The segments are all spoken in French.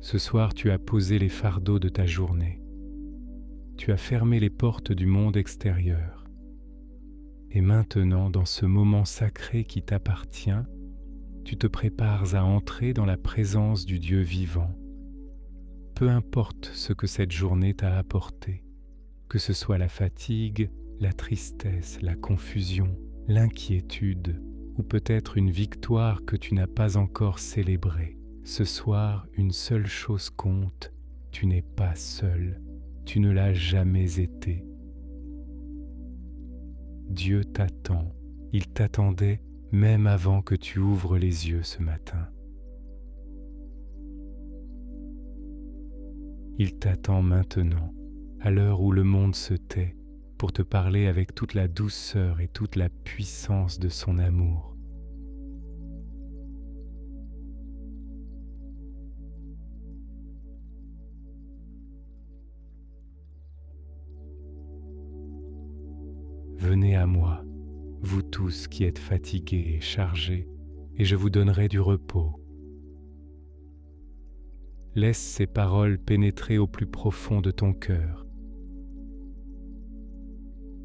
Ce soir, tu as posé les fardeaux de ta journée. Tu as fermé les portes du monde extérieur. Et maintenant, dans ce moment sacré qui t'appartient, tu te prépares à entrer dans la présence du Dieu vivant. Peu importe ce que cette journée t'a apporté, que ce soit la fatigue, la tristesse, la confusion, l'inquiétude, ou peut-être une victoire que tu n'as pas encore célébrée. Ce soir, une seule chose compte, tu n'es pas seul, tu ne l'as jamais été. Dieu t'attend, il t'attendait même avant que tu ouvres les yeux ce matin. Il t'attend maintenant, à l'heure où le monde se tait, pour te parler avec toute la douceur et toute la puissance de son amour. Venez à moi, vous tous qui êtes fatigués et chargés, et je vous donnerai du repos. Laisse ces paroles pénétrer au plus profond de ton cœur.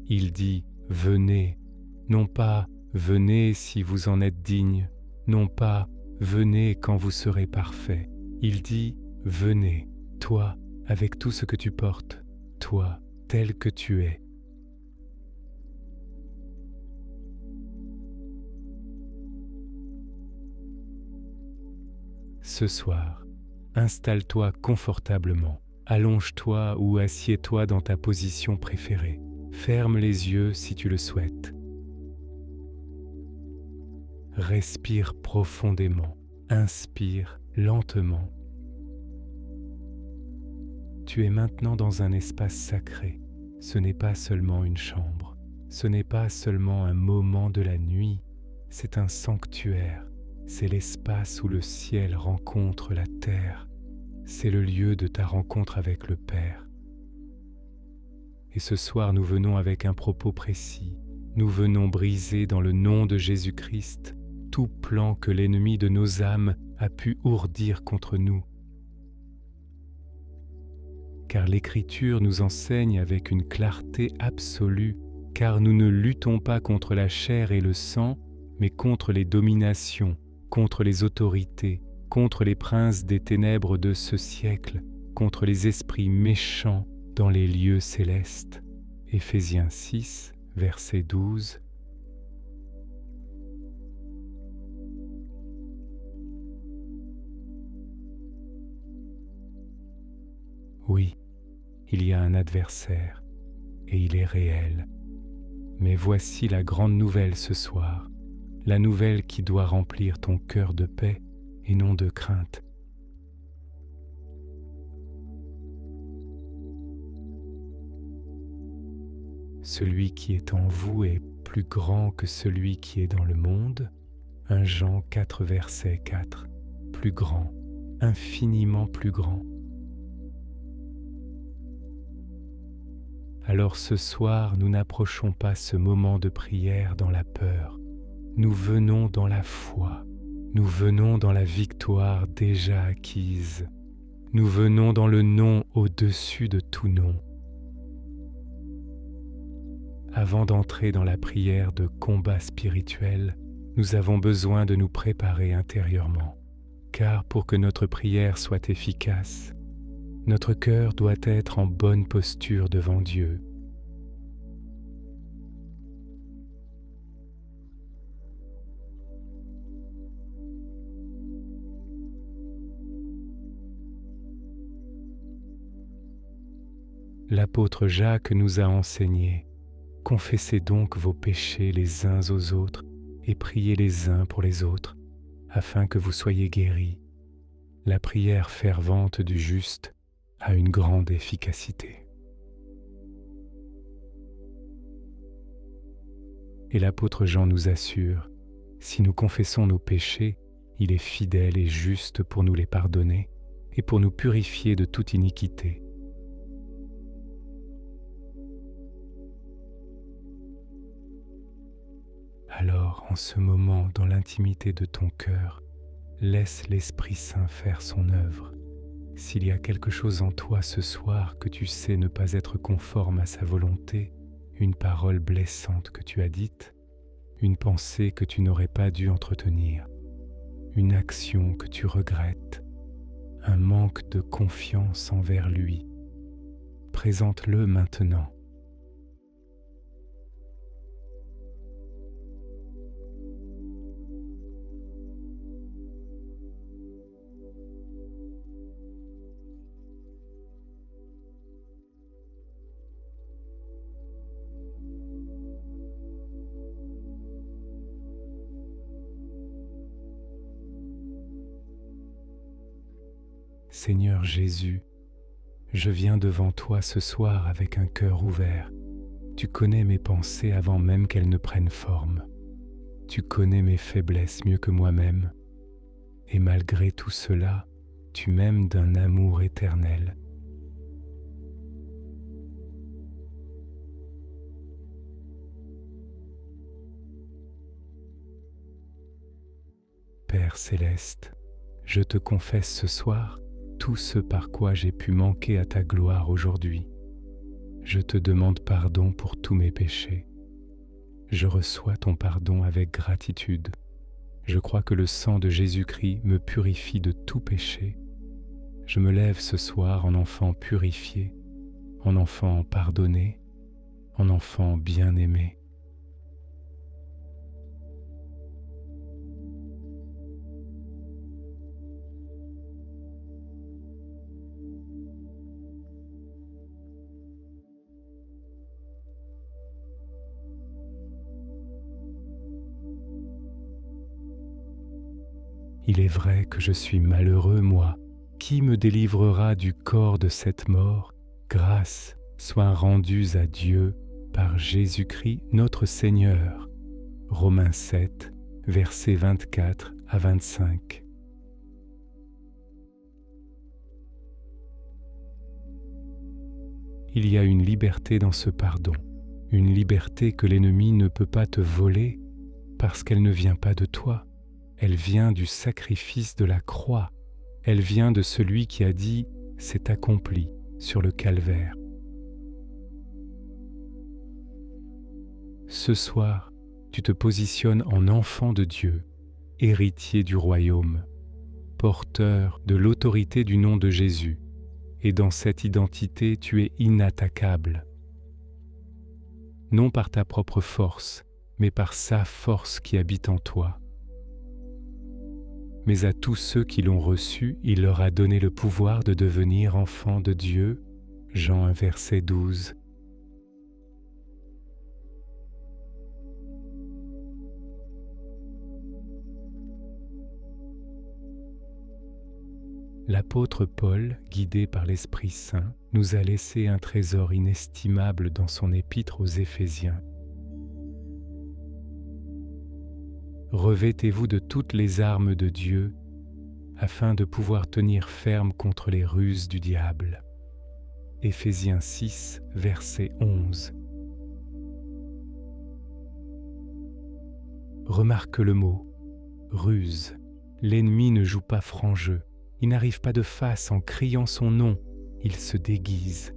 Il dit « Venez », non pas « Venez si vous en êtes digne », non pas « Venez quand vous serez parfait ». Il dit « Venez, toi, avec tout ce que tu portes, toi, tel que tu es. » Ce soir, installe-toi confortablement, allonge-toi ou assieds-toi dans ta position préférée. Ferme les yeux si tu le souhaites. Respire profondément, inspire lentement. Tu es maintenant dans un espace sacré. Ce n'est pas seulement une chambre, ce n'est pas seulement un moment de la nuit, c'est un sanctuaire. C'est l'espace où le ciel rencontre la terre. C'est le lieu de ta rencontre avec le Père. Et ce soir, nous venons avec un propos précis. Nous venons briser dans le nom de Jésus-Christ tout plan que l'ennemi de nos âmes a pu ourdir contre nous. Car l'Écriture nous enseigne avec une clarté absolue, car nous ne luttons pas contre la chair et le sang, mais contre les dominations, contre les autorités, contre les princes des ténèbres de ce siècle, contre les esprits méchants dans les lieux célestes. Éphésiens 6, verset 12. Oui, il y a un adversaire, et il est réel. Mais voici la grande nouvelle ce soir, la nouvelle qui doit remplir ton cœur de paix et non de crainte. Celui qui est en vous est plus grand que celui qui est dans le monde. 1 Jean 4, verset 4. Plus grand, infiniment plus grand. Alors ce soir, nous n'approchons pas ce moment de prière dans la peur. Nous venons dans la foi. Nous venons dans la victoire déjà acquise. Nous venons dans le nom au-dessus de tout nom. Avant d'entrer dans la prière de combat spirituel, nous avons besoin de nous préparer intérieurement. Car pour que notre prière soit efficace, notre cœur doit être en bonne posture devant Dieu. L'apôtre Jacques nous a enseigné « Confessez donc vos péchés les uns aux autres et priez les uns pour les autres, afin que vous soyez guéris. La prière fervente du juste a une grande efficacité. » Et l'apôtre Jean nous assure « Si nous confessons nos péchés, il est fidèle et juste pour nous les pardonner et pour nous purifier de toute iniquité. » Alors, en ce moment, dans l'intimité de ton cœur, laisse l'Esprit Saint faire son œuvre. S'il y a quelque chose en toi ce soir que tu sais ne pas être conforme à sa volonté, une parole blessante que tu as dite, une pensée que tu n'aurais pas dû entretenir, une action que tu regrettes, un manque de confiance envers lui, présente-le maintenant. Seigneur Jésus, je viens devant toi ce soir avec un cœur ouvert. Tu connais mes pensées avant même qu'elles ne prennent forme. Tu connais mes faiblesses mieux que moi-même. Et malgré tout cela, tu m'aimes d'un amour éternel. Père céleste, je te confesse ce soir tout ce par quoi j'ai pu manquer à ta gloire aujourd'hui. Je te demande pardon pour tous mes péchés. Je reçois ton pardon avec gratitude. Je crois que le sang de Jésus-Christ me purifie de tout péché. Je me lève ce soir en enfant purifié, en enfant pardonné, en enfant bien-aimé. Il est vrai que je suis malheureux, moi. Qui me délivrera du corps de cette mort? Grâce soit rendue à Dieu par Jésus-Christ notre Seigneur. Romains 7, versets 24 à 25. Il y a une liberté dans ce pardon, une liberté que l'ennemi ne peut pas te voler parce qu'elle ne vient pas de toi. Elle vient du sacrifice de la croix. Elle vient de celui qui a dit « c'est accompli » sur le calvaire. Ce soir, tu te positionnes en enfant de Dieu, héritier du royaume, porteur de l'autorité du nom de Jésus, et dans cette identité, tu es inattaquable. Non par ta propre force, mais par sa force qui habite en toi. Mais à tous ceux qui l'ont reçu, il leur a donné le pouvoir de devenir enfants de Dieu. Jean 1, verset 12. L'apôtre Paul, guidé par l'Esprit Saint, nous a laissé un trésor inestimable dans son épître aux Éphésiens. Revêtez-vous de toutes les armes de Dieu afin de pouvoir tenir ferme contre les ruses du diable. Éphésiens 6, verset 11. Remarque le mot « ruse ». L'ennemi ne joue pas franc jeu. Il n'arrive pas de face en criant son nom. Il se déguise.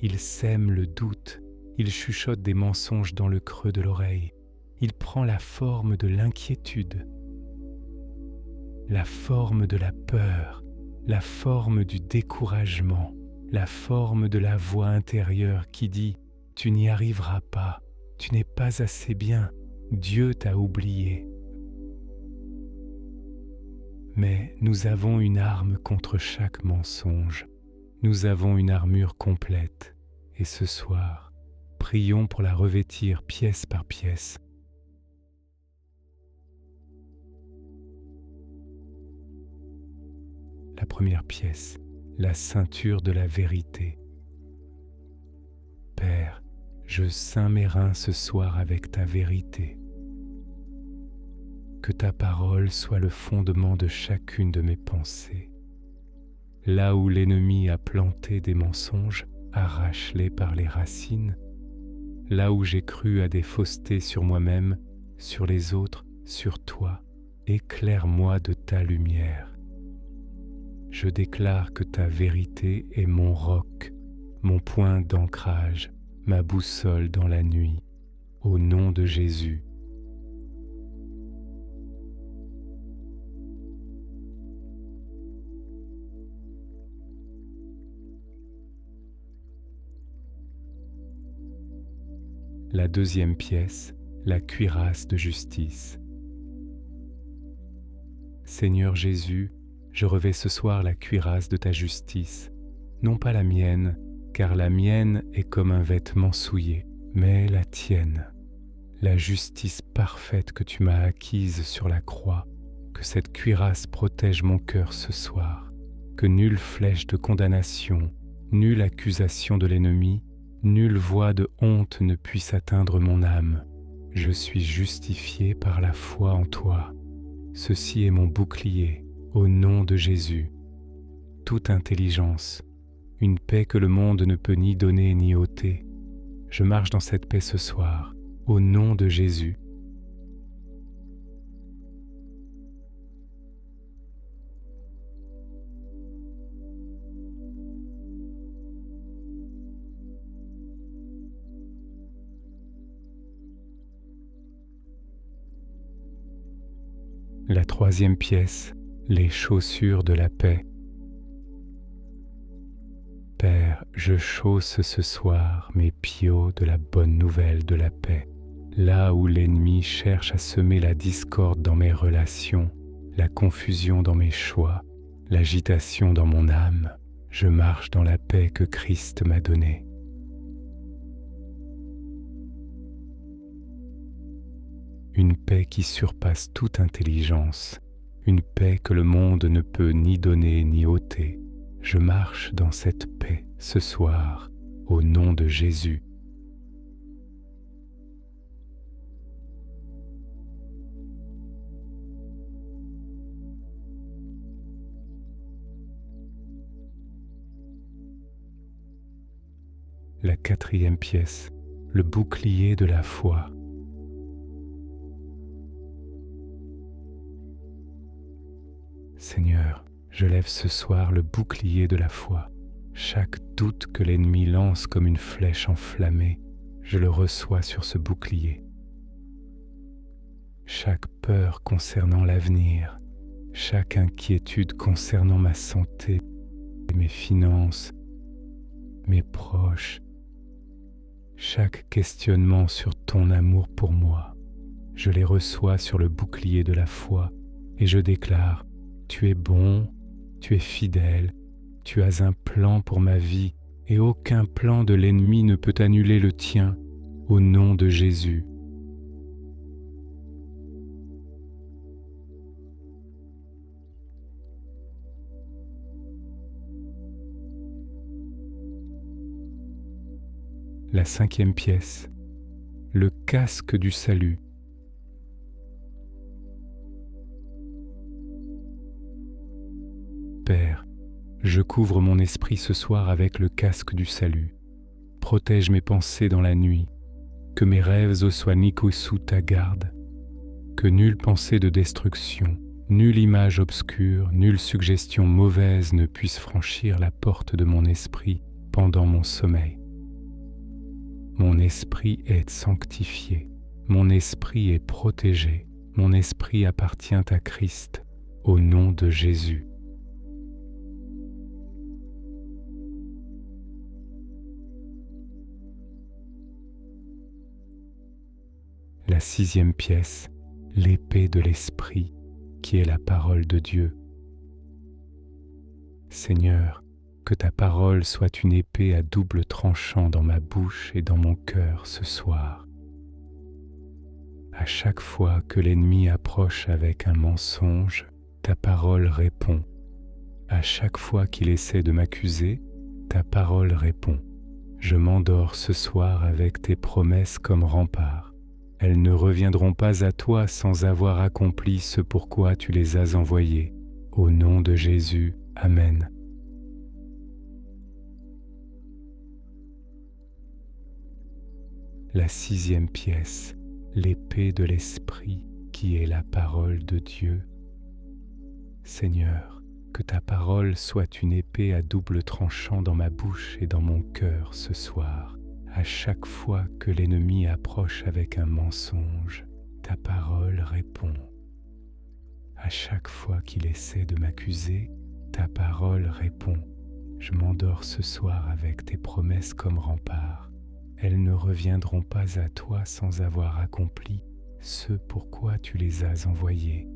Il sème le doute. Il chuchote des mensonges dans le creux de l'oreille. Il prend la forme de l'inquiétude, la forme de la peur, la forme du découragement, la forme de la voix intérieure qui dit « Tu n'y arriveras pas, tu n'es pas assez bien, Dieu t'a oublié ». Mais nous avons une arme contre chaque mensonge. Nous avons une armure complète. Et ce soir, prions pour la revêtir pièce par pièce. La première pièce, la ceinture de la vérité. Père, je ceins mes reins ce soir avec ta vérité. Que ta parole soit le fondement de chacune de mes pensées. Là où l'ennemi a planté des mensonges, arrache-les par les racines. Là où j'ai cru à des faussetés sur moi-même, sur les autres, sur toi, éclaire-moi de ta lumière. Je déclare que ta vérité est mon roc, mon point d'ancrage, ma boussole dans la nuit, au nom de Jésus. La deuxième pièce, la cuirasse de justice. Seigneur Jésus, je revêts ce soir la cuirasse de ta justice, non pas la mienne, car la mienne est comme un vêtement souillé, mais la tienne, la justice parfaite que tu m'as acquise sur la croix. Que cette cuirasse protège mon cœur ce soir, que nulle flèche de condamnation, nulle accusation de l'ennemi, nulle voix de honte ne puisse atteindre mon âme. Je suis justifié par la foi en toi. Ceci est mon bouclier, au nom de Jésus. Toute intelligence, une paix que le monde ne peut ni donner ni ôter. Je marche dans cette paix ce soir, au nom de Jésus. La troisième pièce, les chaussures de la paix. Père, je chausse ce soir mes pieds de la bonne nouvelle de la paix. Là où l'ennemi cherche à semer la discorde dans mes relations, la confusion dans mes choix, l'agitation dans mon âme, je marche dans la paix que Christ m'a donnée. Une paix qui surpasse toute intelligence, une paix que le monde ne peut ni donner ni ôter. Je marche dans cette paix ce soir, au nom de Jésus. La quatrième pièce, le bouclier de la foi. Seigneur, je lève ce soir le bouclier de la foi. Chaque doute que l'ennemi lance comme une flèche enflammée, je le reçois sur ce bouclier. Chaque peur concernant l'avenir, chaque inquiétude concernant ma santé, mes finances, mes proches, chaque questionnement sur ton amour pour moi, je les reçois sur le bouclier de la foi et je déclare: tu es bon, tu es fidèle, tu as un plan pour ma vie et aucun plan de l'ennemi ne peut annuler le tien, au nom de Jésus. La cinquième pièce, le casque du salut. Père, je couvre mon esprit ce soir avec le casque du salut. Protège mes pensées dans la nuit, que mes rêves soient niqués sous ta garde, que nulle pensée de destruction, nulle image obscure, nulle suggestion mauvaise ne puisse franchir la porte de mon esprit pendant mon sommeil. Mon esprit est sanctifié, mon esprit est protégé, mon esprit appartient à Christ, au nom de Jésus. La sixième pièce, l'épée de l'Esprit, qui est la parole de Dieu. Seigneur, que ta parole soit une épée à double tranchant dans ma bouche et dans mon cœur ce soir. À chaque fois que l'ennemi approche avec un mensonge, ta parole répond. À chaque fois qu'il essaie de m'accuser, ta parole répond. Je m'endors ce soir avec tes promesses comme rempart. Elles ne reviendront pas à toi sans avoir accompli ce pourquoi tu les as envoyées. Au nom de Jésus, Amen. La sixième pièce, l'épée de l'Esprit, qui est la parole de Dieu. Seigneur, que ta parole soit une épée à double tranchant dans ma bouche et dans mon cœur ce soir. À chaque fois que l'ennemi approche avec un mensonge, ta parole répond. À chaque fois qu'il essaie de m'accuser, ta parole répond. Je m'endors ce soir avec tes promesses comme rempart. Elles ne reviendront pas à toi sans avoir accompli ce pourquoi tu les as envoyées.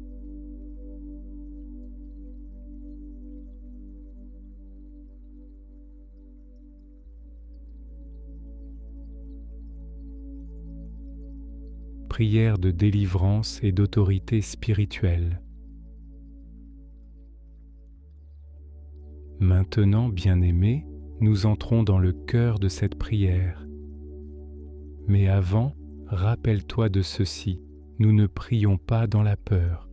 Prière de délivrance et d'autorité spirituelle. Maintenant, bien-aimés, nous entrons dans le cœur de cette prière. Mais avant, rappelle-toi de ceci, nous ne prions pas dans la peur,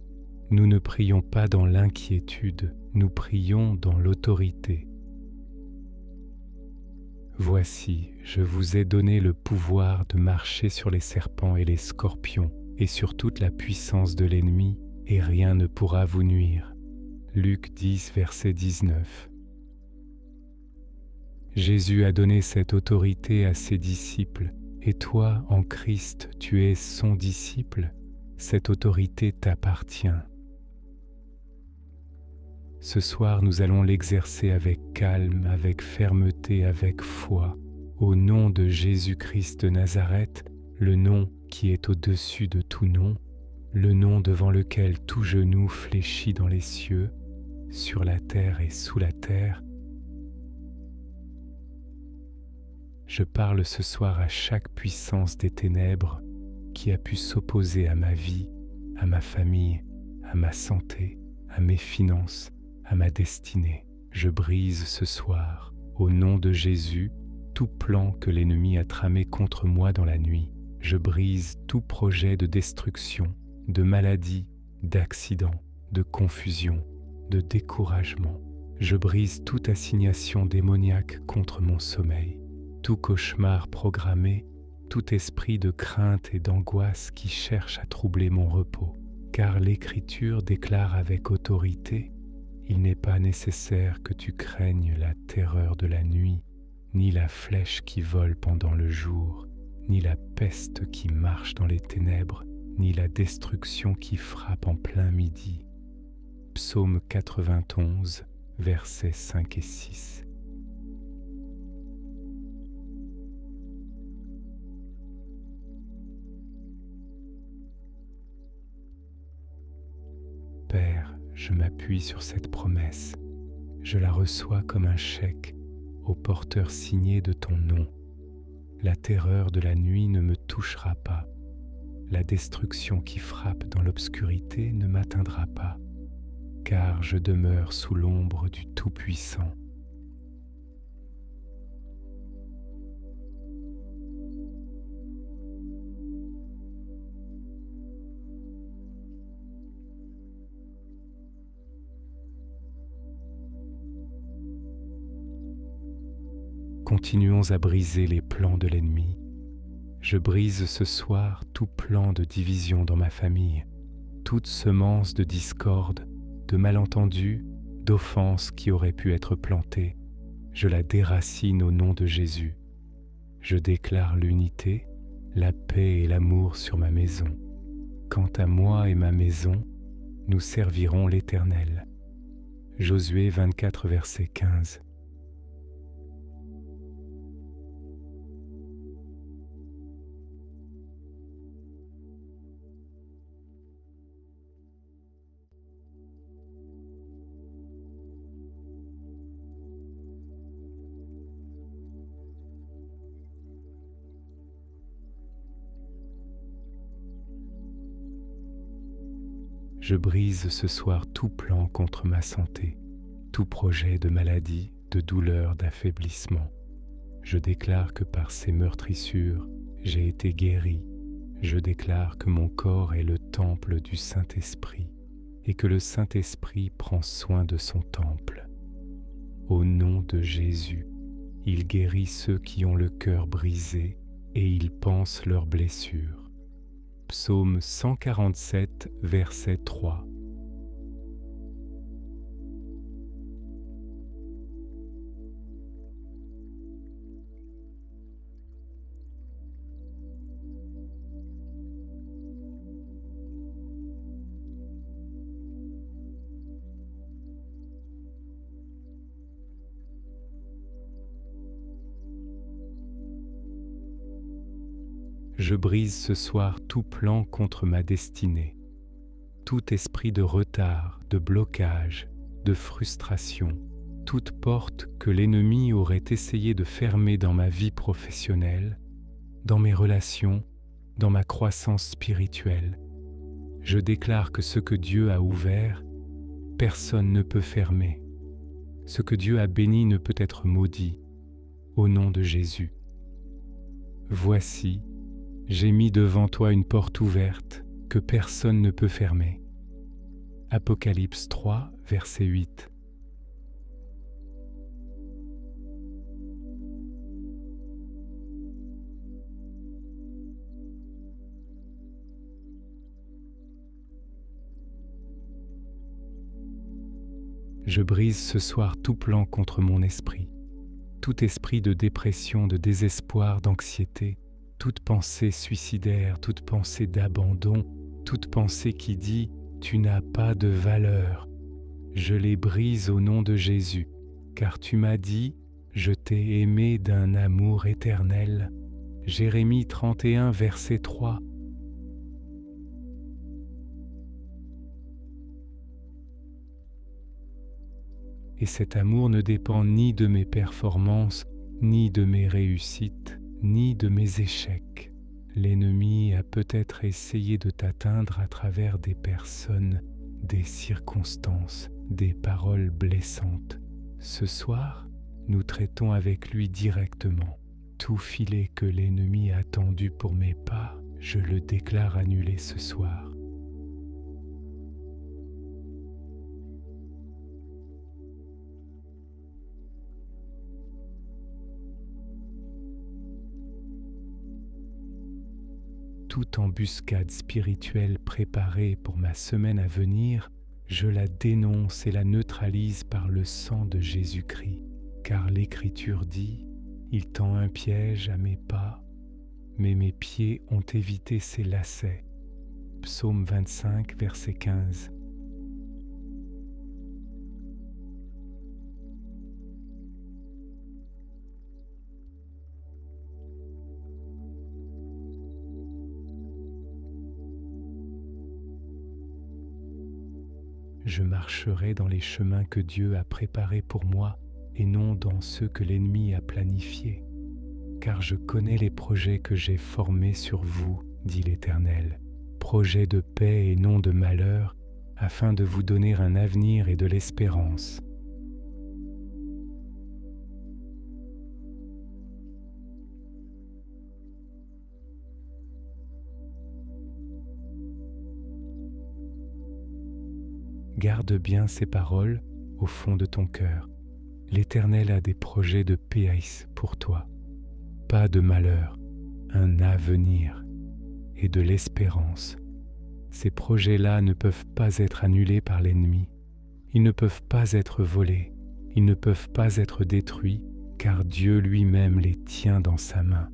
nous ne prions pas dans l'inquiétude, nous prions dans l'autorité. Voici, je vous ai donné le pouvoir de marcher sur les serpents et les scorpions et sur toute la puissance de l'ennemi, et rien ne pourra vous nuire. Luc 10, verset 19. Jésus a donné cette autorité à ses disciples, et toi, en Christ, tu es son disciple. Cette autorité t'appartient. Ce soir, nous allons l'exercer avec calme, avec fermeté, avec foi, au nom de Jésus-Christ de Nazareth, le nom qui est au-dessus de tout nom, le nom devant lequel tout genou fléchit dans les cieux, sur la terre et sous la terre. Je parle ce soir à chaque puissance des ténèbres qui a pu s'opposer à ma vie, à ma famille, à ma santé, à mes finances, à ma destinée. Je brise ce soir, au nom de Jésus, tout plan que l'ennemi a tramé contre moi dans la nuit. Je brise tout projet de destruction, de maladie, d'accident, de confusion, de découragement. Je brise toute assignation démoniaque contre mon sommeil, tout cauchemar programmé, tout esprit de crainte et d'angoisse qui cherche à troubler mon repos. Car l'Écriture déclare avec autorité: il n'est pas nécessaire que tu craignes la terreur de la nuit, ni la flèche qui vole pendant le jour, ni la peste qui marche dans les ténèbres, ni la destruction qui frappe en plein midi. Psaume 91, versets 5 et 6. Père, je m'appuie sur cette promesse. Je la reçois comme un chèque au porteur signé de ton nom. La terreur de la nuit ne me touchera pas. La destruction qui frappe dans l'obscurité ne m'atteindra pas, car je demeure sous l'ombre du Tout-Puissant. Continuons à briser les plans de l'ennemi. Je brise ce soir tout plan de division dans ma famille, toute semence de discorde, de malentendus, d'offenses qui auraient pu être plantées. Je la déracine au nom de Jésus. Je déclare l'unité, la paix et l'amour sur ma maison. Quant à moi et ma maison, nous servirons l'Éternel. Josué 24, verset 15. Je brise ce soir tout plan contre ma santé, tout projet de maladie, de douleur, d'affaiblissement. Je déclare que par ces meurtrissures, j'ai été guéri. Je déclare que mon corps est le temple du Saint-Esprit et que le Saint-Esprit prend soin de son temple. Au nom de Jésus, il guérit ceux qui ont le cœur brisé et il panse leurs blessures. Psaume 147, verset 3. Je brise ce soir tout plan contre ma destinée, tout esprit de retard, de blocage, de frustration, toute porte que l'ennemi aurait essayé de fermer dans ma vie professionnelle, dans mes relations, dans ma croissance spirituelle. Je déclare que ce que Dieu a ouvert, personne ne peut fermer. Ce que Dieu a béni ne peut être maudit, au nom de Jésus. Voici, j'ai mis devant toi une porte ouverte que personne ne peut fermer. Apocalypse 3, verset 8. Je brise ce soir tout plan contre mon esprit, tout esprit de dépression, de désespoir, d'anxiété, toute pensée suicidaire, toute pensée d'abandon, toute pensée qui dit « tu n'as pas de valeur ». Je les brise au nom de Jésus, car tu m'as dit « je t'ai aimé d'un amour éternel ». Jérémie 31, verset 3. Et cet amour ne dépend ni de mes performances, ni de mes réussites, ni de mes échecs. L'ennemi a peut-être essayé de t'atteindre à travers des personnes, des circonstances, des paroles blessantes. Ce soir, nous traitons avec lui directement. Tout filet que l'ennemi a tendu pour mes pas, je le déclare annulé ce soir. Toute embuscade spirituelle préparée pour ma semaine à venir, je la dénonce et la neutralise par le sang de Jésus-Christ. Car l'Écriture dit « Il tend un piège à mes pas, mais mes pieds ont évité ses lacets ». Psaume 25, verset 15. Je marcherai dans les chemins que Dieu a préparés pour moi et non dans ceux que l'ennemi a planifiés. Car je connais les projets que j'ai formés sur vous, dit l'Éternel, projets de paix et non de malheur, afin de vous donner un avenir et de l'espérance. Garde bien ces paroles au fond de ton cœur. L'Éternel a des projets de paix pour toi, pas de malheur, un avenir et de l'espérance. Ces projets-là ne peuvent pas être annulés par l'ennemi. Ils ne peuvent pas être volés. Ils ne peuvent pas être détruits, car Dieu lui-même les tient dans sa main.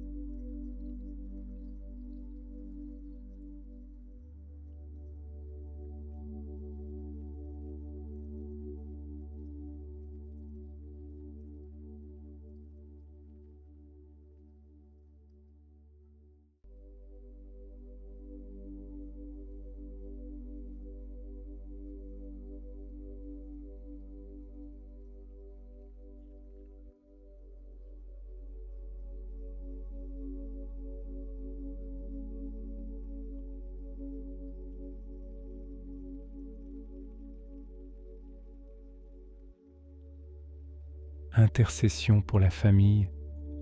Intercession pour la famille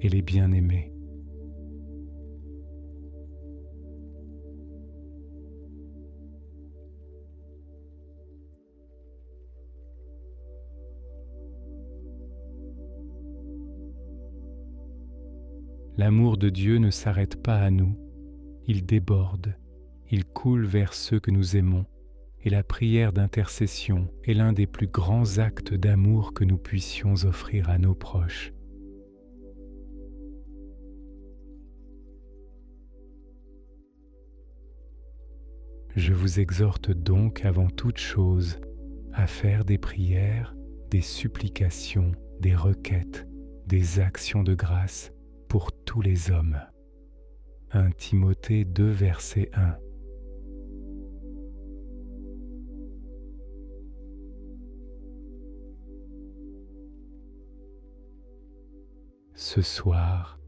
et les bien-aimés. L'amour de Dieu ne s'arrête pas à nous, il déborde, il coule vers ceux que nous aimons, et la prière d'intercession est l'un des plus grands actes d'amour que nous puissions offrir à nos proches. Je vous exhorte donc avant toute chose à faire des prières, des supplications, des requêtes, des actions de grâce pour tous les hommes. 1 Timothée 2, verset 1. Ce soir,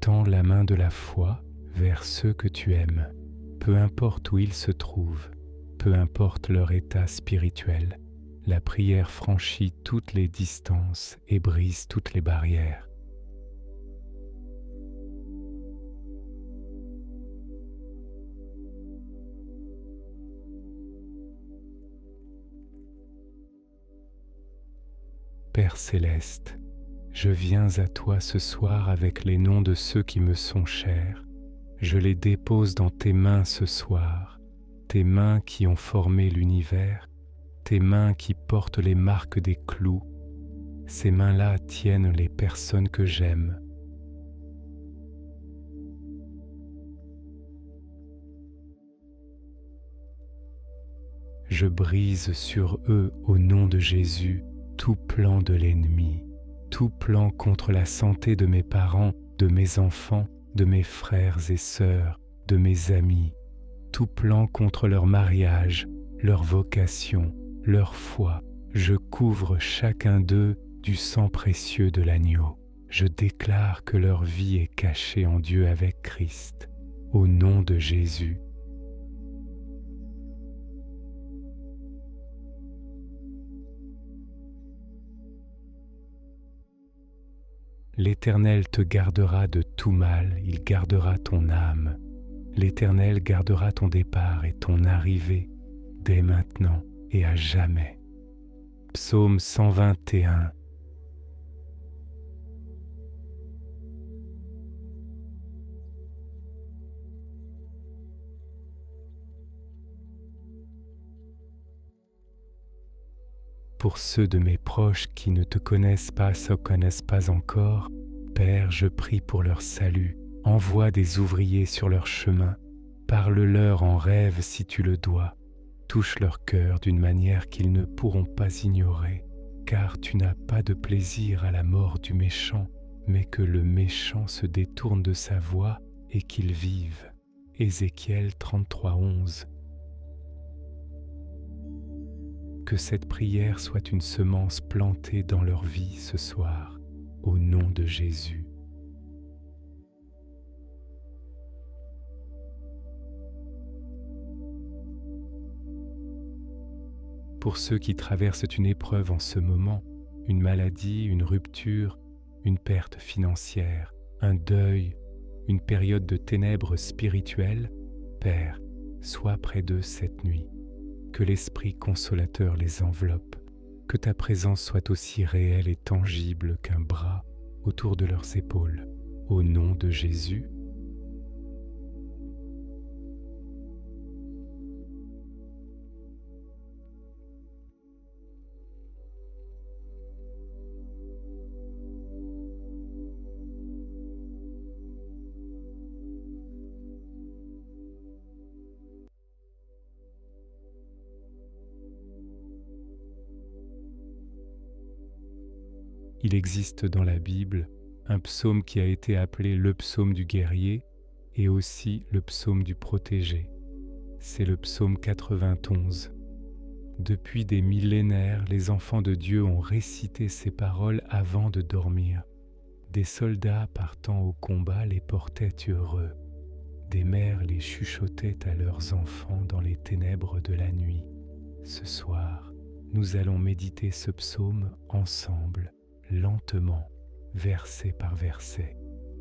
tends la main de la foi vers ceux que tu aimes, peu importe où ils se trouvent, peu importe leur état spirituel. La prière franchit toutes les distances et brise toutes les barrières. Père céleste, je viens à toi ce soir avec les noms de ceux qui me sont chers. Je les dépose dans tes mains ce soir, tes mains qui ont formé l'univers, tes mains qui portent les marques des clous. Ces mains-là tiennent les personnes que j'aime. Je brise sur eux au nom de Jésus tout plan de l'ennemi, tout plan contre la santé de mes parents, de mes enfants, de mes frères et sœurs, de mes amis, tout plan contre leur mariage, leur vocation, leur foi. Je couvre chacun d'eux du sang précieux de l'agneau. Je déclare que leur vie est cachée en Dieu avec Christ. Au nom de Jésus. L'Éternel te gardera de tout mal, il gardera ton âme. L'Éternel gardera ton départ et ton arrivée, dès maintenant et à jamais. Psaume 121. Pour ceux de mes proches qui ne te connaissent pas, se connaissent pas encore, Père, je prie pour leur salut. Envoie des ouvriers sur leur chemin. Parle-leur en rêve si tu le dois. Touche leur cœur d'une manière qu'ils ne pourront pas ignorer, car tu n'as pas de plaisir à la mort du méchant, mais que le méchant se détourne de sa voie et qu'il vive. Ézéchiel 33, 11. Que cette prière soit une semence plantée dans leur vie ce soir, au nom de Jésus. Pour ceux qui traversent une épreuve en ce moment, une maladie, une rupture, une perte financière, un deuil, une période de ténèbres spirituelles, Père, sois près d'eux cette nuit. Que l'Esprit consolateur les enveloppe, que ta présence soit aussi réelle et tangible qu'un bras autour de leurs épaules. Au nom de Jésus. Il existe dans la Bible un psaume qui a été appelé le psaume du guerrier et aussi le psaume du protégé. C'est le psaume 91. Depuis des millénaires, les enfants de Dieu ont récité ces paroles avant de dormir. Des soldats partant au combat les portaient heureux. Des mères les chuchotaient à leurs enfants dans les ténèbres de la nuit. Ce soir, nous allons méditer ce psaume ensemble, lentement, verset par verset.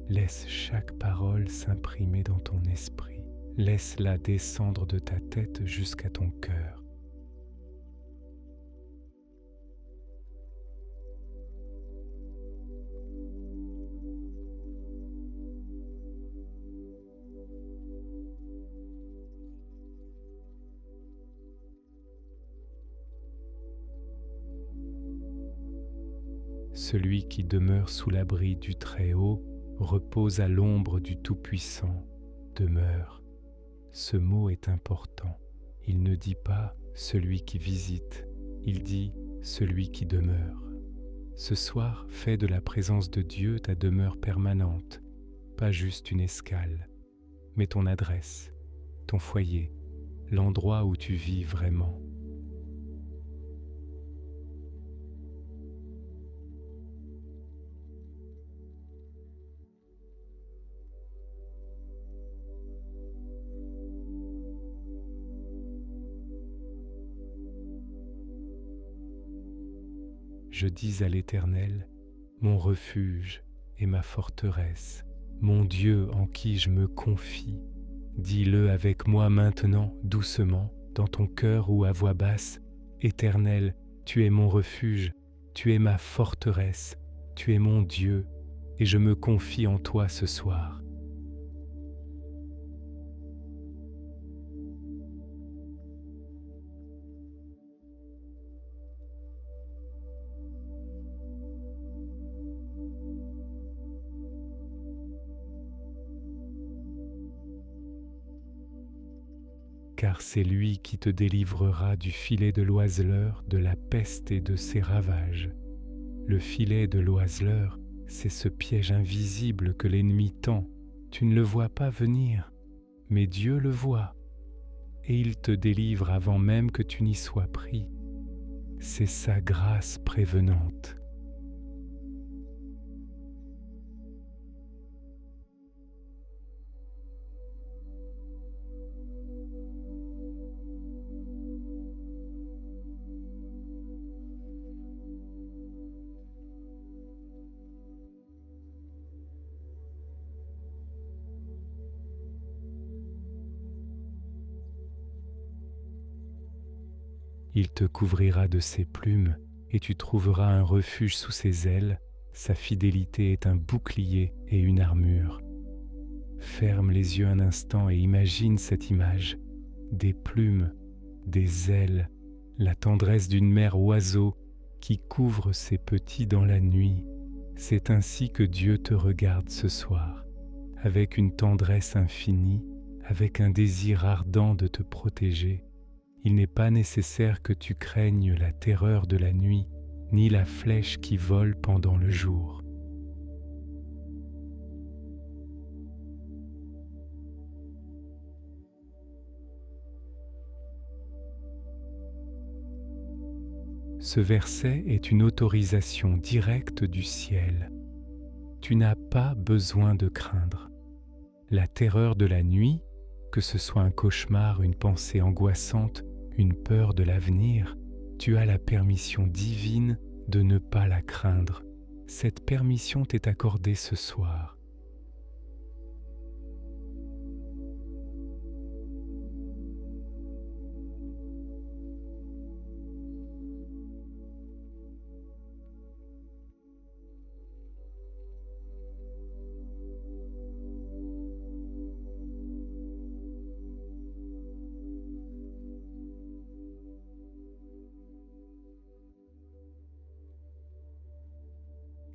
Laisse chaque parole s'imprimer dans ton esprit. Laisse-la descendre de ta tête jusqu'à ton cœur. celui qui demeure sous l'abri du Très-Haut repose à l'ombre du Tout-Puissant, demeure. Ce mot est important. Il ne dit pas « celui qui visite », il dit « celui qui demeure ». Ce soir, fais de la présence de Dieu ta demeure permanente, pas juste une escale, mais ton adresse, ton foyer, l'endroit où tu vis vraiment. Je dis à l'Éternel, mon refuge et ma forteresse, mon Dieu en qui je me confie. Dis-le avec moi maintenant, doucement, dans ton cœur ou à voix basse. Éternel, tu es mon refuge, tu es ma forteresse, tu es mon Dieu, et je me confie en toi ce soir. Car c'est lui qui te délivrera du filet de l'oiseleur, de la peste et de ses ravages. Le filet de l'oiseleur, c'est ce piège invisible que l'ennemi tend. Tu ne le vois pas venir, mais Dieu le voit, et il te délivre avant même que tu n'y sois pris. C'est sa grâce prévenante. Il te couvrira de ses plumes et tu trouveras un refuge sous ses ailes. Sa fidélité est un bouclier et une armure. Ferme les yeux un instant et imagine cette image. Des plumes, des ailes, la tendresse d'une mère oiseau qui couvre ses petits dans la nuit. C'est ainsi que Dieu te regarde ce soir, avec une tendresse infinie, avec un désir ardent de te protéger. Il n'est pas nécessaire que tu craignes la terreur de la nuit, ni la flèche qui vole pendant le jour. Ce verset est une autorisation directe du ciel. Tu n'as pas besoin de craindre. La terreur de la nuit, que ce soit un cauchemar, une pensée angoissante, une peur de l'avenir, tu as la permission divine de ne pas la craindre. Cette permission t'est accordée ce soir.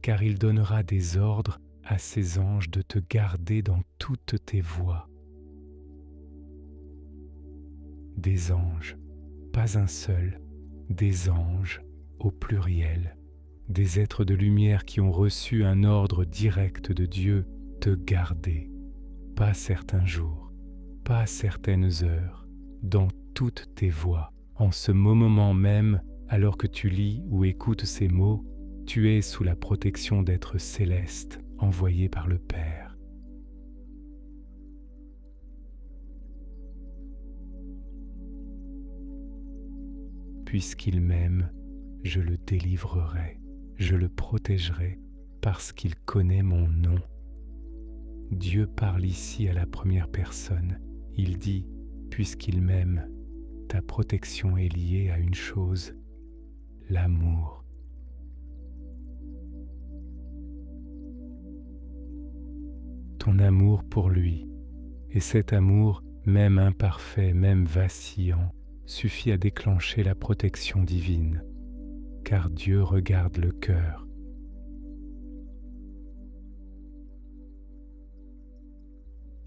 Car il donnera des ordres à ses anges de te garder dans toutes tes voies. Des anges, pas un seul, des anges au pluriel, des êtres de lumière qui ont reçu un ordre direct de Dieu, te garder, pas certains jours, pas certaines heures, dans toutes tes voies. En ce moment même, alors que tu lis ou écoutes ces mots, tu es sous la protection d'êtres célestes envoyés par le Père. Puisqu'il m'aime, je le délivrerai, je le protégerai parce qu'il connaît mon nom. Dieu parle ici à la première personne. Il dit, puisqu'il m'aime, ta protection est liée à une chose, l'amour. Ton amour pour lui, et cet amour, même imparfait, même vacillant, suffit à déclencher la protection divine, car Dieu regarde le cœur.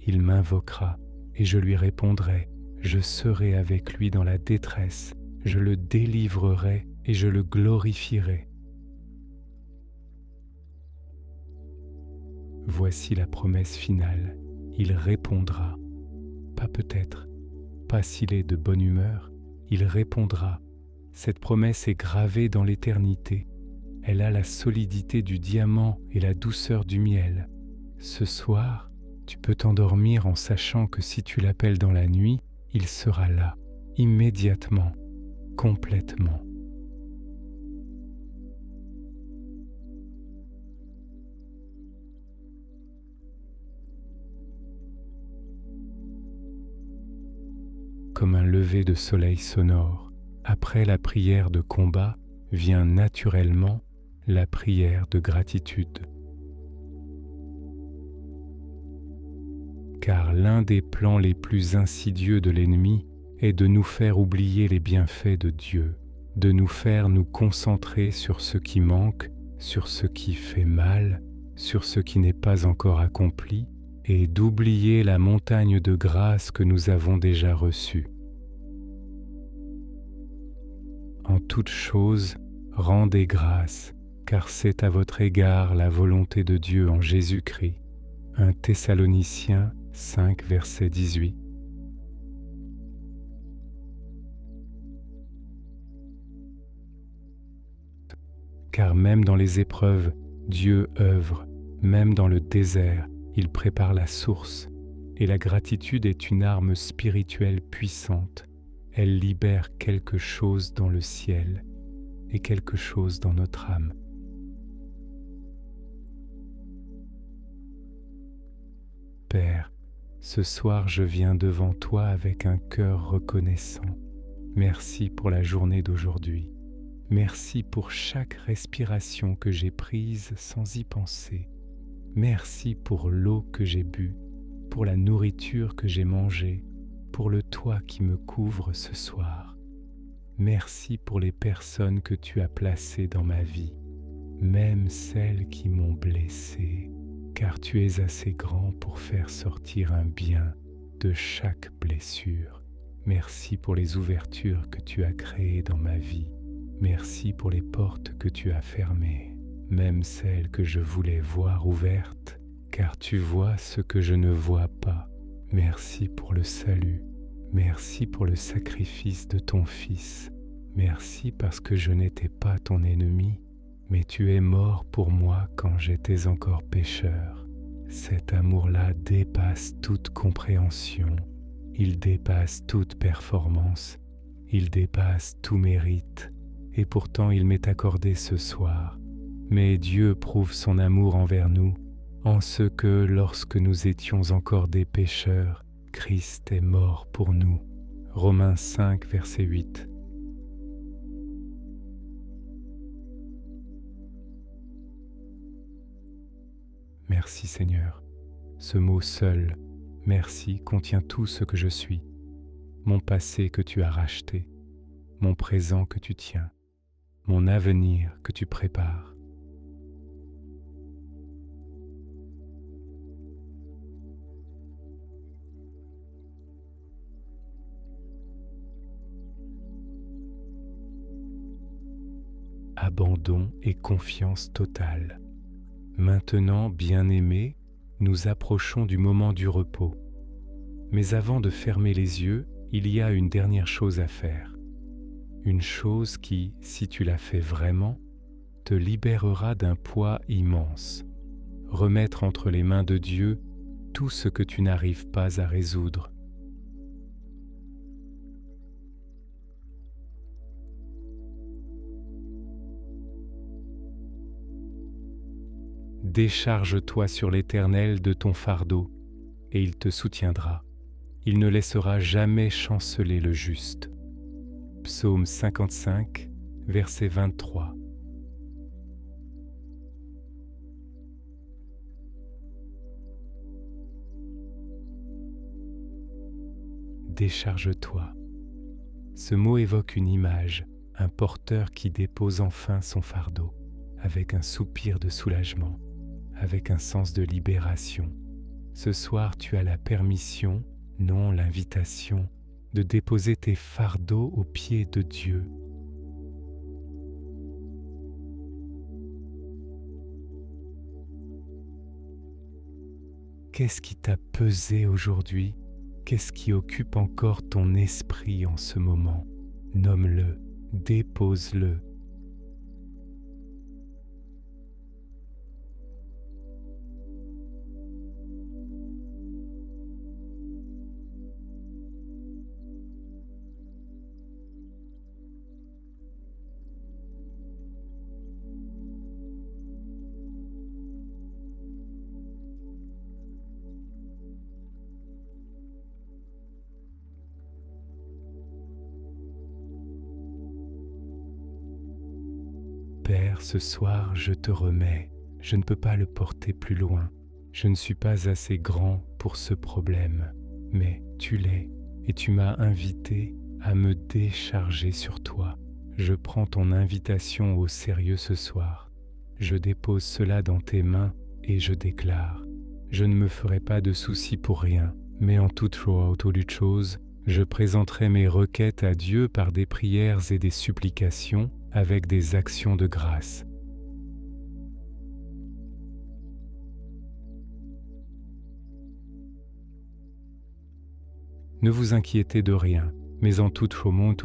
Il m'invoquera et je lui répondrai. Je serai avec lui dans la détresse. Je le délivrerai et je le glorifierai. Voici la promesse finale. Il répondra. Pas peut-être, pas s'il est de bonne humeur, il répondra. Cette promesse est gravée dans l'éternité. Elle a la solidité du diamant et la douceur du miel. Ce soir, tu peux t'endormir en sachant que si tu l'appelles dans la nuit, il sera là, immédiatement, complètement. Comme un lever de soleil sonore, après la prière de combat vient naturellement la prière de gratitude. Car l'un des plans les plus insidieux de l'ennemi est de nous faire oublier les bienfaits de Dieu, de nous faire nous concentrer sur ce qui manque, sur ce qui fait mal, sur ce qui n'est pas encore accompli, et d'oublier la montagne de grâce que nous avons déjà reçue. En toute chose, rendez grâce, car c'est à votre égard la volonté de Dieu en Jésus-Christ. 1 Thessaloniciens 5, verset 18. Car même dans les épreuves, Dieu œuvre, même dans le désert, il prépare la source, et la gratitude est une arme spirituelle puissante. Elle libère quelque chose dans le ciel et quelque chose dans notre âme. Père, ce soir je viens devant toi avec un cœur reconnaissant. Merci pour la journée d'aujourd'hui. Merci pour chaque respiration que j'ai prise sans y penser. Merci pour l'eau que j'ai bue, pour la nourriture que j'ai mangée, pour le toit qui me couvre ce soir. Merci pour les personnes que tu as placées dans ma vie, même celles qui m'ont blessé, car tu es assez grand pour faire sortir un bien de chaque blessure. Merci pour les ouvertures que tu as créées dans ma vie. Merci pour les portes que tu as fermées, même celles que je voulais voir ouvertes, car tu vois ce que je ne vois pas. Merci pour le salut. Merci pour le sacrifice de ton Fils. Merci parce que je n'étais pas ton ennemi, mais tu es mort pour moi quand j'étais encore pécheur. Cet amour-là dépasse toute compréhension. Il dépasse toute performance. Il dépasse tout mérite. Et pourtant il m'est accordé ce soir. Mais Dieu prouve son amour envers nous, en ce que lorsque nous étions encore des pécheurs, Christ est mort pour nous. Romains 5, verset 8. Merci Seigneur. Ce mot seul, merci, contient tout ce que je suis. Mon passé que tu as racheté, mon présent que tu tiens, mon avenir que tu prépares. Abandon et confiance totale. Maintenant, bien-aimés, nous approchons du moment du repos. Mais avant de fermer les yeux, il y a une dernière chose à faire. Une chose qui, si tu la fais vraiment, te libérera d'un poids immense. Remettre entre les mains de Dieu tout ce que tu n'arrives pas à résoudre. Décharge-toi sur l'Éternel de ton fardeau, et il te soutiendra. Il ne laissera jamais chanceler le juste. Psaume 55, verset 23. Décharge-toi. Ce mot évoque une image, un porteur qui dépose enfin son fardeau, avec un soupir de soulagement, avec un sens de libération. Ce soir, tu as la permission, non l'invitation, de déposer tes fardeaux aux pieds de Dieu. Qu'est-ce qui t'a pesé aujourd'hui? Qu'est-ce qui occupe encore ton esprit en ce moment? Nomme-le, dépose-le. Père, ce soir, je te remets. Je ne peux pas le porter plus loin. Je ne suis pas assez grand pour ce problème, mais tu l'es et tu m'as invité à me décharger sur toi. Je prends ton invitation au sérieux ce soir. Je dépose cela dans tes mains et je déclare: je ne me ferai pas de soucis pour rien, mais en toute chose, je présenterai mes requêtes à Dieu par des prières et des supplications avec des actions de grâce. Ne vous inquiétez de rien, mais en toute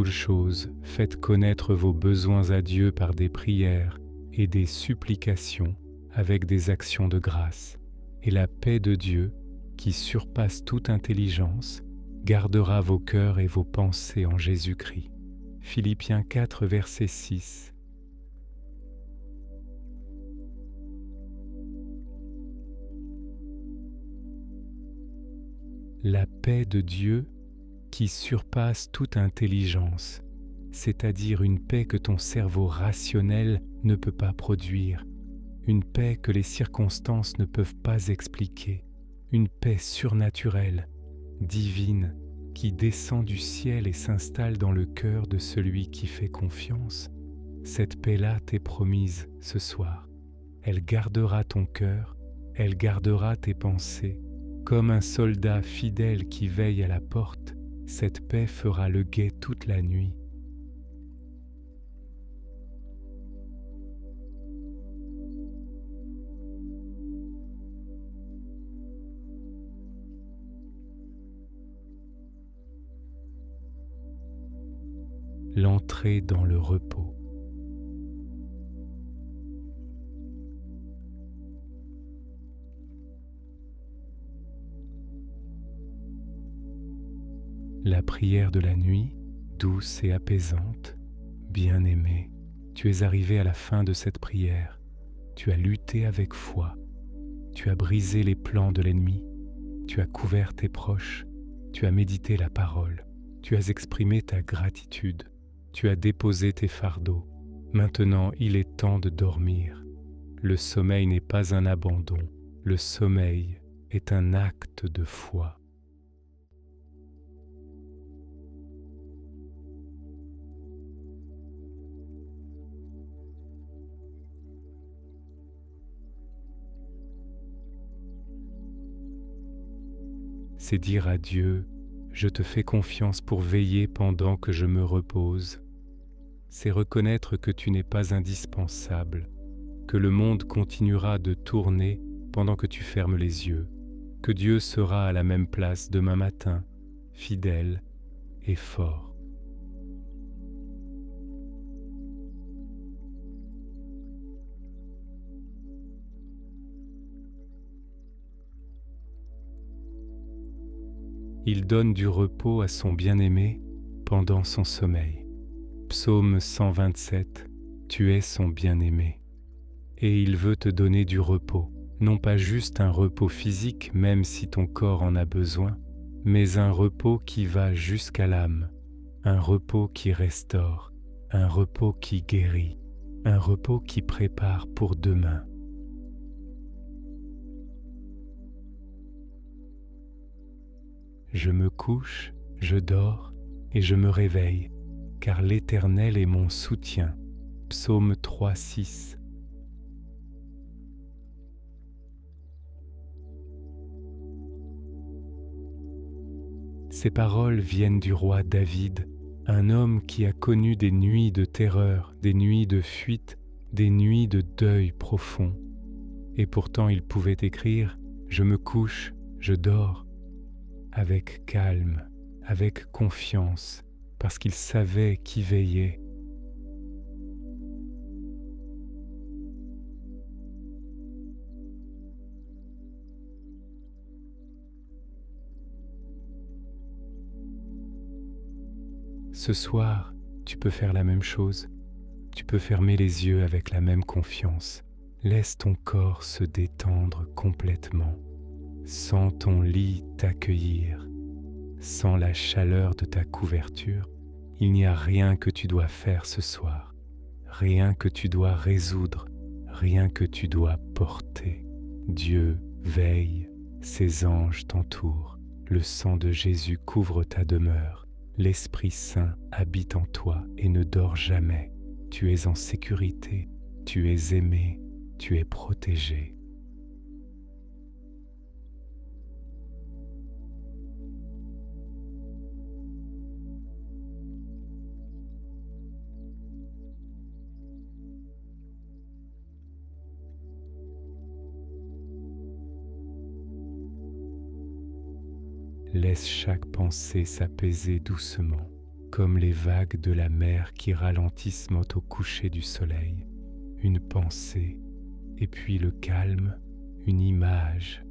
chose, faites connaître vos besoins à Dieu par des prières et des supplications avec des actions de grâce. Et la paix de Dieu, qui surpasse toute intelligence, gardera vos cœurs et vos pensées en Jésus-Christ. Philippiens 4, verset 6. La paix de Dieu qui surpasse toute intelligence, c'est-à-dire une paix que ton cerveau rationnel ne peut pas produire, une paix que les circonstances ne peuvent pas expliquer, une paix surnaturelle, divine, qui descend du ciel et s'installe dans le cœur de celui qui fait confiance. Cette paix-là t'est promise ce soir. Elle gardera ton cœur, elle gardera tes pensées. Comme un soldat fidèle qui veille à la porte, cette paix fera le guet toute la nuit. L'entrée dans le repos. La prière de la nuit, douce et apaisante, bien-aimé, tu es arrivé à la fin de cette prière. Tu as lutté avec foi. Tu as brisé les plans de l'ennemi. Tu as couvert tes proches. Tu as médité la parole. Tu as exprimé ta gratitude. Tu as déposé tes fardeaux. Maintenant, il est temps de dormir. Le sommeil n'est pas un abandon. Le sommeil est un acte de foi. C'est dire à Dieu: je te fais confiance pour veiller pendant que je me repose. C'est reconnaître que tu n'es pas indispensable, que le monde continuera de tourner pendant que tu fermes les yeux, que Dieu sera à la même place demain matin, fidèle et fort. Il donne du repos à son bien-aimé pendant son sommeil. Psaume 127, tu es son bien-aimé. Et il veut te donner du repos, non pas juste un repos physique même si ton corps en a besoin, mais un repos qui va jusqu'à l'âme, un repos qui restaure, un repos qui guérit, un repos qui prépare pour demain. Je me couche, je dors et je me réveille, car l'Éternel est mon soutien. Psaume 3, 6. Ces paroles viennent du roi David, un homme qui a connu des nuits de terreur, des nuits de fuite, des nuits de deuil profond. Et pourtant il pouvait écrire « Je me couche, je dors » avec calme, avec confiance, parce qu'il savait qui veillait. Ce soir, tu peux faire la même chose. Tu peux fermer les yeux avec la même confiance. Laisse ton corps se détendre complètement. Sens ton lit t'accueillir. Sens la chaleur de ta couverture. Il n'y a rien que tu dois faire ce soir. Rien que tu dois résoudre. Rien que tu dois porter. Dieu veille. Ses anges t'entourent. Le sang de Jésus couvre ta demeure. L'Esprit Saint habite en toi et ne dort jamais. Tu es en sécurité, tu es aimé, tu es protégé. Laisse chaque pensée s'apaiser doucement, comme les vagues de la mer qui ralentissent au coucher du soleil. Une pensée, et puis le calme, une image,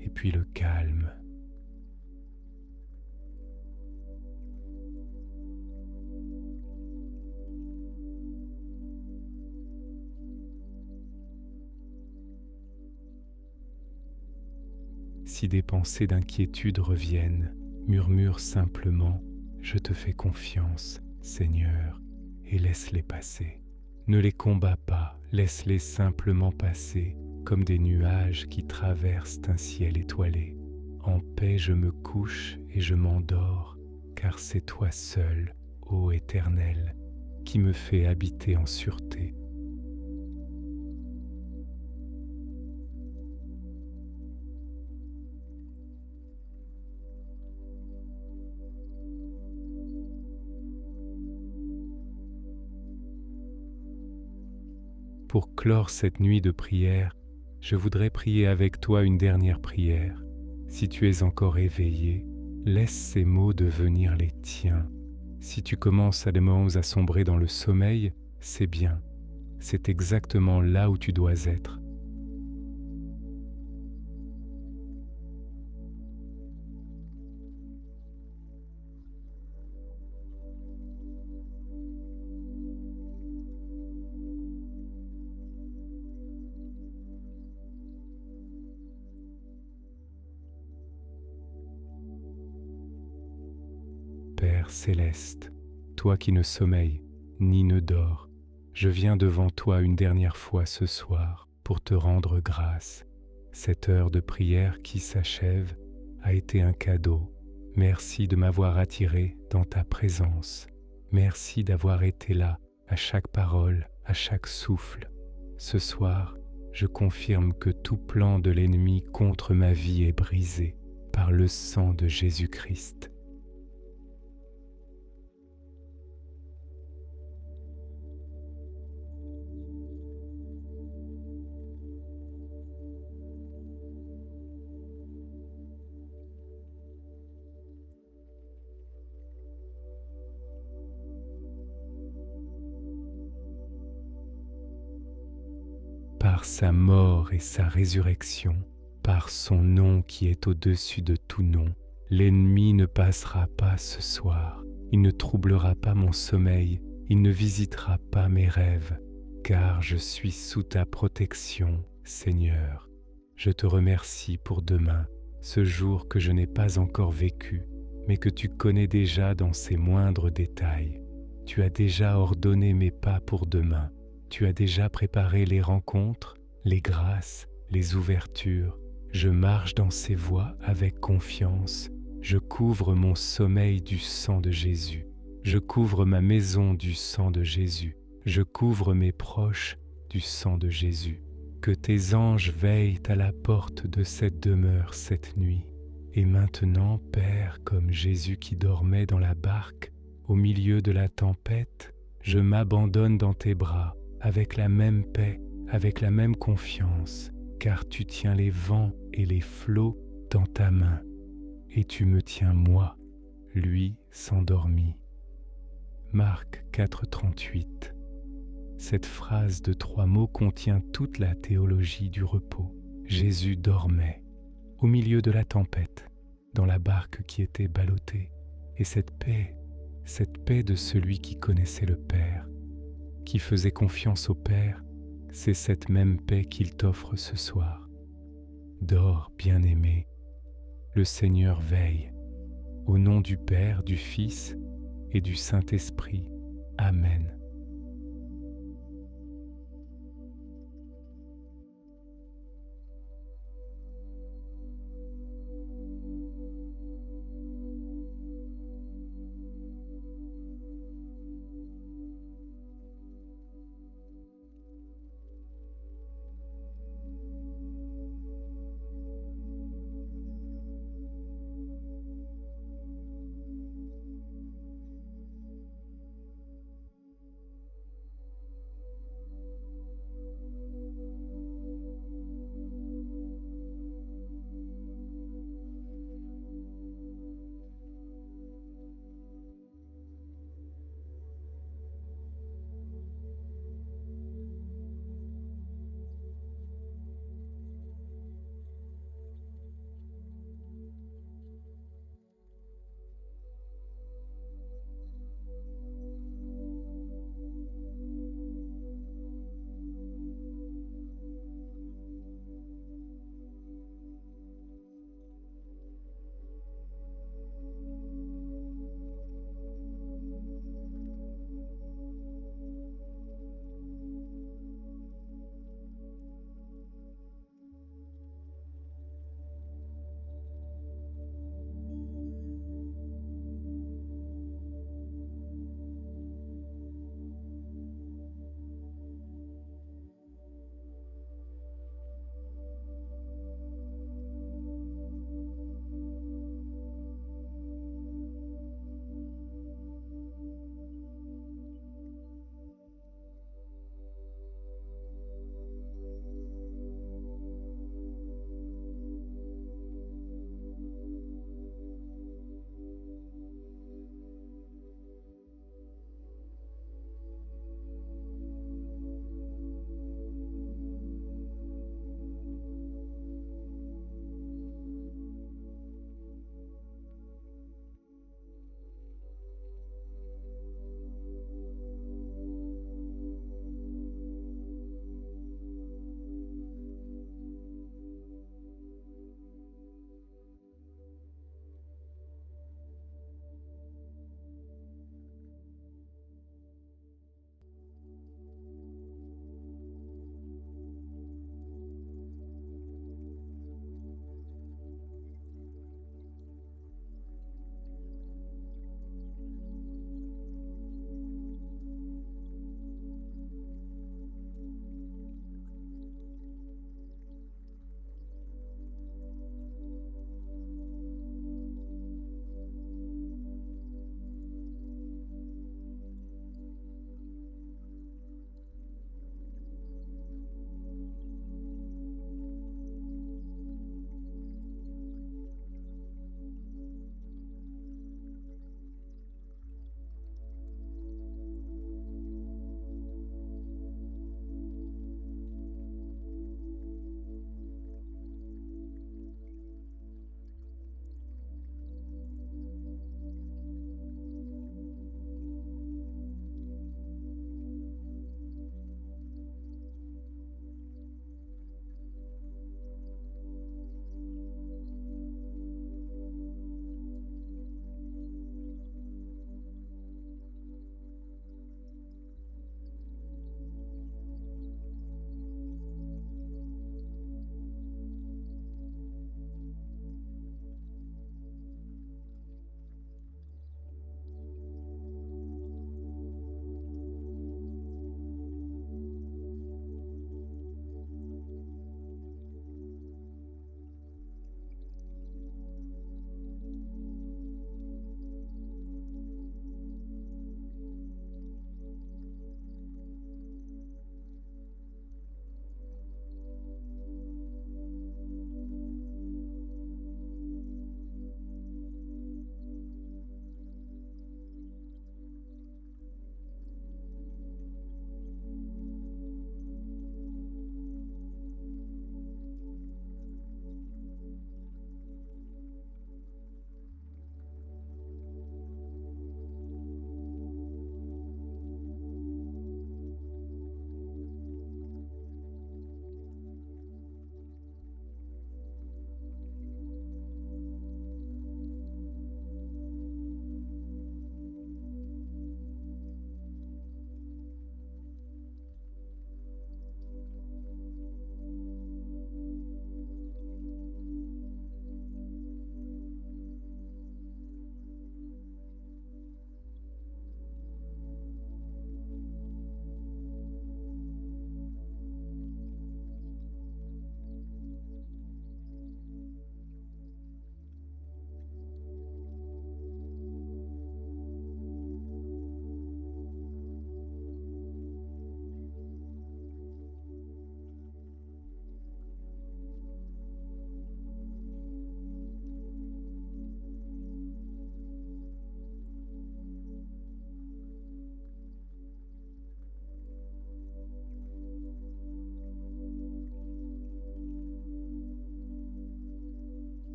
et puis le calme. Si des pensées d'inquiétude reviennent, murmure simplement « Je te fais confiance, Seigneur », et laisse-les passer. Ne les combats pas, laisse-les simplement passer, comme des nuages qui traversent un ciel étoilé. En paix je me couche et je m'endors, car c'est toi seul, ô Éternel, qui me fais habiter en sûreté. Pour clore cette nuit de prière, je voudrais prier avec toi une dernière prière. Si tu es encore éveillé, laisse ces mots devenir les tiens. Si tu commences à des moments à sombrer dans le sommeil, c'est bien. C'est exactement là où tu dois être. Père céleste, toi qui ne sommeilles ni ne dors, je viens devant toi une dernière fois ce soir pour te rendre grâce. Cette heure de prière qui s'achève a été un cadeau. Merci de m'avoir attiré dans ta présence. Merci d'avoir été là à chaque parole, à chaque souffle. Ce soir, je confirme que tout plan de l'ennemi contre ma vie est brisé par le sang de Jésus-Christ. Par sa mort et sa résurrection, par son nom qui est au-dessus de tout nom, l'ennemi ne passera pas ce soir, il ne troublera pas mon sommeil, il ne visitera pas mes rêves, car je suis sous ta protection, Seigneur. Je te remercie pour demain, ce jour que je n'ai pas encore vécu, mais que tu connais déjà dans ses moindres détails. Tu as déjà ordonné mes pas pour demain. Tu as déjà préparé les rencontres, les grâces, les ouvertures. Je marche dans ces voies avec confiance. Je couvre mon sommeil du sang de Jésus. Je couvre ma maison du sang de Jésus. Je couvre mes proches du sang de Jésus. Que tes anges veillent à la porte de cette demeure cette nuit. Et maintenant, Père, comme Jésus qui dormait dans la barque, au milieu de la tempête, je m'abandonne dans tes bras, avec la même paix, avec la même confiance, car tu tiens les vents et les flots dans ta main, et tu me tiens moi, lui s'endormit. Marc 4,38. Cette phrase de 3 mots contient toute la théologie du repos. Jésus dormait, au milieu de la tempête, dans la barque qui était ballottée, et cette paix de celui qui connaissait le Père, qui faisait confiance au Père, c'est cette même paix qu'il t'offre ce soir. Dors, bien-aimé, le Seigneur veille. Au nom du Père, du Fils et du Saint-Esprit. Amen.